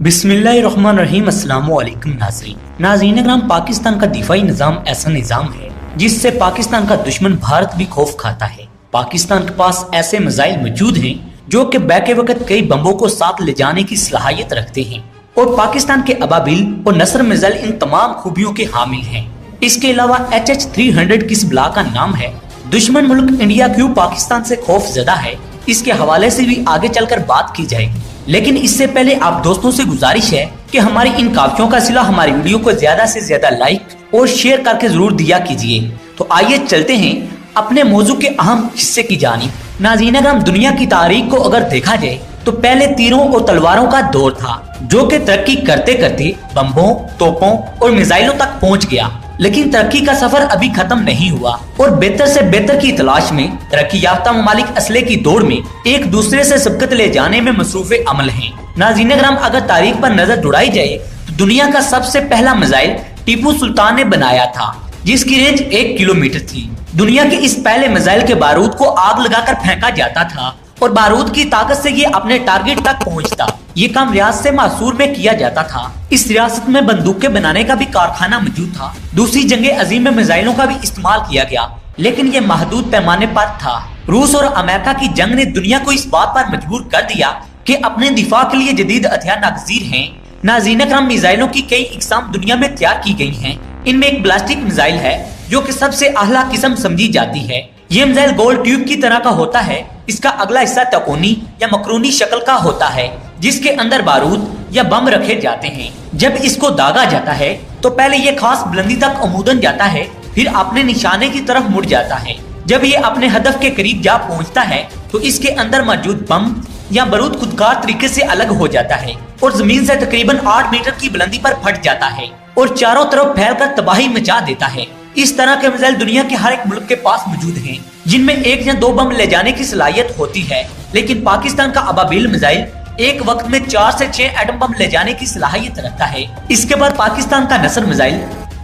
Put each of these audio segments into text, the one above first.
बिस्मिल्लाहिर्रहमानिर्रहीम। अस्सलाम वालेकुम नाज़रीन ग्राम, पाकिस्तान का दिफाई निज़ाम ऐसा निज़ाम है जिससे पाकिस्तान का दुश्मन भारत भी खौफ खाता है। पाकिस्तान के पास ऐसे मिसाइल मौजूद हैं जो कि बैके वक्त कई बम्बों को साथ ले जाने की सलाहियत रखते हैं और पाकिस्तान के अबाबिल और नसर मिसाइल इन तमाम खूबियों के हामिल हैं। इसके अलावा HH-300 किस बला का नाम है। दुश्मन मुल्क इंडिया क्यों पाकिस्तान से खौफ ज़दा है, इसके हवाले से भी आगे चलकर बात की जाएगी। लेकिन इससे पहले आप दोस्तों से गुजारिश है कि हमारी इन काफियों का सिला हमारी वीडियो को ज्यादा से ज्यादा लाइक और शेयर करके जरूर दिया कीजिए। तो आइए चलते हैं अपने मौजू के अहम हिस्से की जानिब। नाज़रीन अगर दुनिया की तारीख को अगर देखा जाए तो पहले तीरों और तलवारों का दौर था जो कि तरक्की करते करते बम्बों, तोपों और मिसाइलों तक पहुंच गया। लेकिन तरक्की का सफर अभी खत्म नहीं हुआ और बेहतर से बेहतर की तलाश में तरक्की याफ्ता ममालिक असले की दौड़ में एक दूसरे से सबकत ले जाने में मसरूफ़े अमल हैं। नाज़रीन अगर तारीख पर नजर दौड़ाई जाए तो दुनिया का सबसे पहला मिसाइल टीपू सुल्तान ने बनाया था जिसकी रेंज 1 किलोमीटर थी। दुनिया के इस पहले मिसाइल के बारूद को आग लगाकर फेंका जाता था और बारूद की ताकत से ये अपने टारगेट तक पहुंचता। ये काम रियासत से मासूर में किया जाता था। इस रियासत में बंदूकें बनाने का भी कारखाना मौजूद था। दूसरी जंग अजीम में मिसाइलों का भी इस्तेमाल किया गया, लेकिन ये महदूद पैमाने पर था। रूस और अमेरिका की जंग ने दुनिया को इस बात पर मजबूर कर दिया कि अपने दिफा के लिए जदीद हथियार नागजीर हैं। नाज़रीन अकराम, मिसाइलों की कई इकसाम दुनिया में तैयार की गई हैं। इनमें एक बैलिस्टिक मिसाइल है जो कि सबसे आला किस्म समझी जाती है। ये मिसाइल गोल ट्यूब की तरह का होता है। इसका अगला हिस्सा तकोनी या मकरूनी शक्ल का होता है जिसके अंदर बारूद या बम रखे जाते हैं। जब इसको दागा जाता है तो पहले ये खास बुलंदी तक अमूदन जाता है, फिर अपने निशाने की तरफ मुड़ जाता है। जब ये अपने हदफ के करीब जा पहुंचता है तो इसके अंदर मौजूद बम या बारूद खुदकार तरीके से अलग हो जाता है और जमीन से तकरीबन 8 मीटर की बुलंदी पर फट जाता है और चारों तरफ फैलकर तबाही मचा देता है। इस तरह के मिसाइल दुनिया के हर एक मुल्क के पास मौजूद हैं जिनमें 1 या 2 बम ले जाने की सलाहियत होती है। लेकिन पाकिस्तान का अबाबिल मिसाइल एक वक्त में 4 से 6 एटम बम ले जाने की सलाहियत रखता है। इसके बाद पाकिस्तान का नसर मिसाइल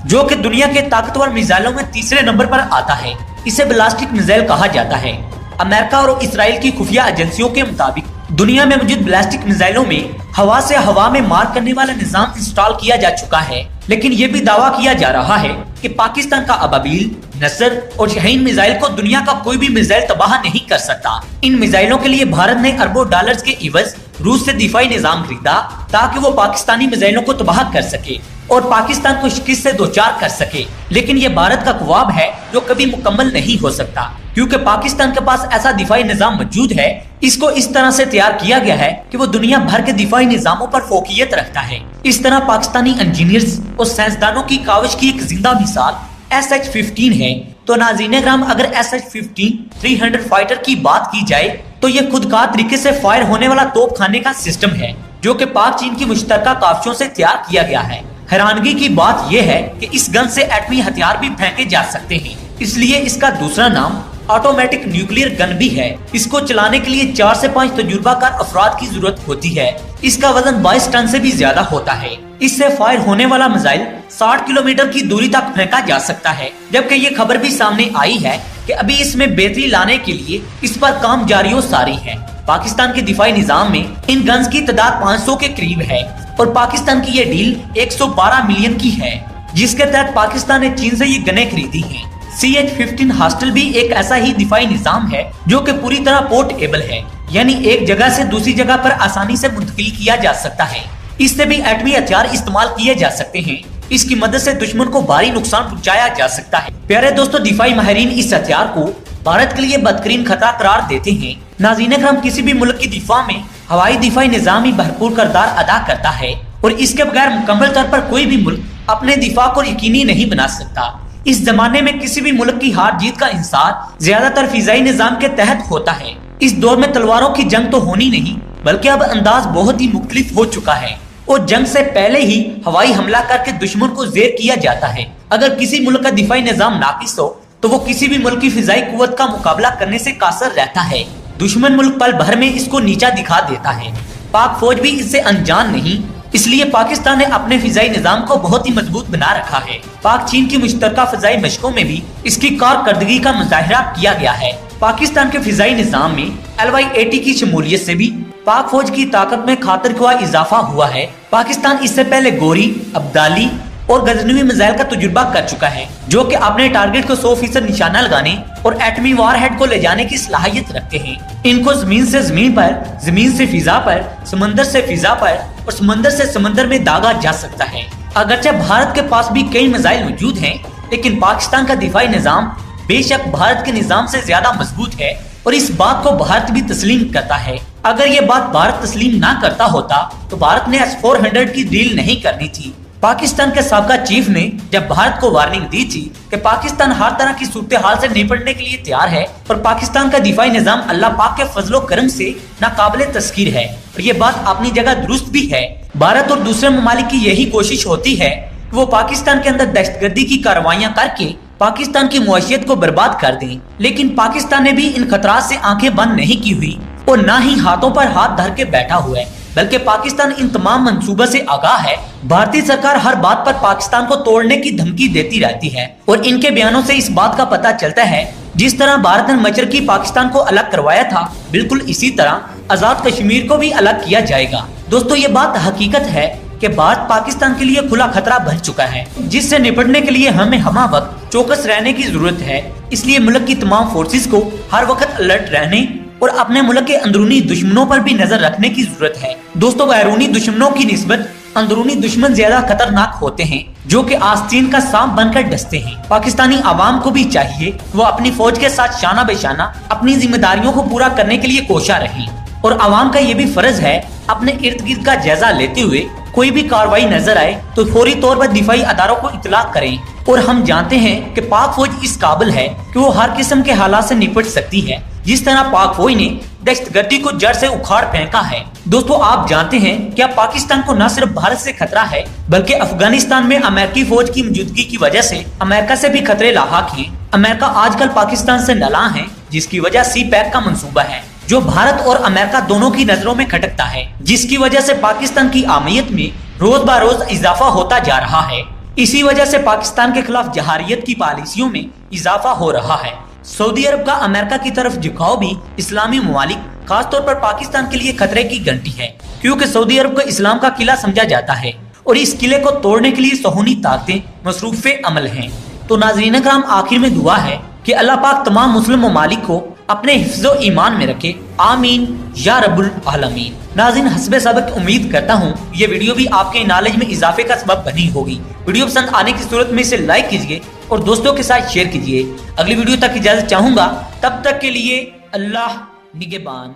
जो कि दुनिया के ताकतवर मिसाइलों में तीसरे नंबर पर आता है। इसे बैलिस्टिक मिसाइल कहा जाता है। अमेरिका और इसराइल की खुफिया एजेंसियों के मुताबिक दुनिया में मौजूद बैलिस्टिक मिसाइलों में हवा से हवा में मार करने वाला निजाम इंस्टॉल किया जा चुका है। लेकिन ये भी दावा किया जा रहा है कि पाकिस्तान का अबाबिल, नसर और शाहीन मिसाइल को दुनिया का कोई भी मिसाइल तबाह नहीं कर सकता। इन मिसाइलों के लिए भारत ने अरबों डॉलर्स के इवज रूस से दिफाई निजाम खरीदा ताकि वो पाकिस्तानी मिसाइलों को तबाह कर सके और पाकिस्तान को शिकस्त से दोचार कर सके। लेकिन ये भारत का ख्वाब है जो कभी मुकम्मल नहीं हो सकता क्योंकि पाकिस्तान के पास ऐसा दिफाई निजाम मौजूद है। इसको इस तरह से तैयार किया गया है कि वो दुनिया भर के दिफाई निजामों पर फोकियत रखता है। इस तरह पाकिस्तानी इंजीनियर्स और साइंसदानों की काविश की एक जिंदा मिसाल SH-15 है। तो नाज़रीन ग्राम, अगर SH-15-300 फाइटर की बात की जाए तो ये खुदकार तरीके से फायर होने वाला तोप खाने का सिस्टम है जो कि पाक चीन की मुश्तरका काफियों से तैयार किया गया है। हैरानगी की बात यह है कि इस गन से एटमी हथियार भी फेंके जा सकते हैं, इसलिए इसका दूसरा नाम ऑटोमेटिक न्यूक्लियर गन भी है। इसको चलाने के लिए 4 से 5 तजुर्बाकार अफराद की जरूरत होती है। इसका वजन 22 टन से भी ज्यादा होता है। इससे फायर होने वाला मिसाइल 60 किलोमीटर की दूरी तक फेंका जा सकता है। जबकि ये खबर भी सामने आई है कि अभी इसमें बेहतरी लाने के लिए इस पर काम जारी और सारी है। पाकिस्तान के दिफाई निजाम में इन गन्स की तादाद 500 के करीब है और पाकिस्तान की ये डील 112 मिलियन की है जिसके तहत पाकिस्तान ने चीन से ये गनें खरीदी हैं। CH-15 हॉस्टल भी एक ऐसा ही दिफाई निजाम है जो कि पूरी तरह पोर्टेबल है, यानी एक जगह से दूसरी जगह पर आसानी से मुंतकिल किया जा सकता है। इससे भी एटमी हथियार इस्तेमाल किए जा सकते हैं। इसकी मदद से दुश्मन को भारी नुकसान पहुंचाया जा सकता है। प्यारे दोस्तों, दिफाई माहिरीन इस हथियार को भारत के लिए बदतरीन खतरा करार देते हैं। नाज़रीन अकराम, किसी भी मुल्क की दिफा में हवाई दिफाई निजाम ही भरपूर किरदार अदा करता है और इसके बगैर मुकम्मल तौर पर कोई भी मुल्क अपने दिफा को यकीनी नहीं बना सकता। इस जमाने में किसी भी मुल्क की हार जीत का इंसार ज्यादातर फिजाई निजाम के तहत होता है। इस दौर में तलवारों की जंग तो होनी नहीं बल्कि अब अंदाज बहुत ही मुख्तलिफ हो चुका है और जंग से पहले ही हवाई हमला करके दुश्मन को जेर किया जाता है। अगर किसी मुल्क का दिफाई निजाम नाकिस हो तो वो किसी भी मुल्क की फिजाई कुव्वत का मुकाबला करने से कासर रहता है। दुश्मन मुल्क पल भर में इसको नीचा दिखा देता है। पाक फौज भी इससे अनजान नहीं, इसलिए पाकिस्तान ने अपने फिजाई निजाम को बहुत ही मजबूत बना रखा है। पाक चीन की मुश्तरका फिजाई मशकों में भी इसकी कारकर्दगी का मुजाहिरा किया गया है। पाकिस्तान के फिजाई निजाम में LY-80 की शमूलियत से भी पाक फौज की ताकत में खातिर ख्वाह इजाफा हुआ है। पाकिस्तान इससे पहले गोरी, अब्दाली और गजनवी मिसाइल का तजुर्बा कर चुका है, जो कि अपने टारगेट को 100% निशाना लगाने और एटमी वारहेड को ले जाने की सलाहियत रखते हैं। इनको जमीन से जमीन पर, जमीन से फिजा पर, समंदर से फिजा पर और समंदर से समंदर में दागा जा सकता है। अगरचे भारत के पास भी कई मिसाइल मौजूद हैं, लेकिन पाकिस्तान का दिफाई निजाम बेशक भारत के निजाम से ज्यादा मजबूत है और इस बात को भारत भी तस्लीम करता है। अगर ये बात भारत तस्लीम ना करता होता तो भारत ने S-400 की डील नहीं करनी थी। पाकिस्तान के साबका चीफ ने जब भारत को वार्निंग दी थी कि पाकिस्तान हर तरह की सूरत हाल से निपटने के लिए तैयार है और पाकिस्तान का दिफाई निजाम अल्लाह पाक के फजलो करम से नाकाबिले तस्कीर है, और ये बात अपनी जगह दुरुस्त भी है। भारत और दूसरे ममालिक की यही कोशिश होती है कि वो पाकिस्तान के अंदर दहशतगर्दी की कार्रवाइयां करके पाकिस्तान की मुआशियत को बर्बाद कर दें, लेकिन पाकिस्तान ने भी इन खतरात से आंखें बंद नहीं की हुई और न ही हाथों पर हाथ धर के बैठा हुआ है, बल्कि पाकिस्तान इन तमाम मंसूबों से आगाह है। भारतीय सरकार हर बात पर पाकिस्तान को तोड़ने की धमकी देती रहती है और इनके बयानों से इस बात का पता चलता है जिस तरह भारत ने मचर की पाकिस्तान को अलग करवाया था, बिल्कुल इसी तरह आजाद कश्मीर को भी अलग किया जाएगा। दोस्तों, ये बात हकीकत है कि भारत पाकिस्तान के लिए खुला खतरा बन चुका है, जिससे निपटने के लिए हमें हमा वक्त चौकस रहने की जरूरत है। इसलिए मुल्क की तमाम फोर्सेस को हर वक्त अलर्ट रहने और अपने मुल्क के अंदरूनी दुश्मनों पर भी नजर रखने की जरूरत है। दोस्तों, बैरूनी दुश्मनों की निस्बत अंदरूनी दुश्मन ज्यादा खतरनाक होते हैं, जो कि आस्तीन का सांप बनकर डसते हैं। पाकिस्तानी आवाम को भी चाहिए वो अपनी फौज के साथ शाना बेशाना अपनी जिम्मेदारियों को पूरा करने के लिए कोशा रहें, और आवाम का ये भी फर्ज है अपने इर्द गिर्द का जायजा लेते हुए कोई भी कार्रवाई नजर आए तो फौरी तौर पर दिफाई अदारों को इतला करें। और हम जानते हैं कि पाक फौज इस काबिल है कि वो हर किस्म के हालात से निपट सकती है, जिस तरह पाक फौज ने दहशतगर्दी को जड़ से उखाड़ फेंका है। दोस्तों, आप जानते हैं कि अब पाकिस्तान को न सिर्फ भारत से खतरा है, बल्कि अफगानिस्तान में अमेरिकी फौज की मौजूदगी की वजह से अमेरिका से भी खतरे लाहक हैं। अमेरिका आजकल पाकिस्तान से नालां है, जिसकी वजह C-PAC का मंसूबा है, जो भारत और अमेरिका दोनों की नजरों में खटकता है, जिसकी वजह से पाकिस्तान की आमियत में रोज ब रोज इजाफा होता जा रहा है। इसी वजह से पाकिस्तान के खिलाफ जहारियत की पॉलिसियों में इजाफा हो रहा है। सऊदी अरब का अमेरिका की तरफ झुकाव भी इस्लामी ममालिक, खासतौर पर पाकिस्तान के लिए खतरे की घंटी है, क्योंकि सऊदी अरब को इस्लाम का किला समझा जाता है और इस किले को तोड़ने के लिए सहूनी ताकतें मसरूफे अमल हैं। तो नाज़रीन कराम, आखिर में दुआ है कि अल्लाह पाक तमाम मुस्लिम ममालिक को अपने हिफ्ज़ो ईमान में रखे, आमीन या रब्बुल आलमीन। नाज़रीन, हस्बे सबक उम्मीद करता हूँ ये वीडियो भी आपके नॉलेज में इजाफे का सबब बनी होगी। वीडियो पसंद आने की सूरत में इसे लाइक कीजिए और दोस्तों के साथ शेयर कीजिए। अगली वीडियो तक इजाजत चाहूंगा, तब तक के लिए अल्लाह निगहबान।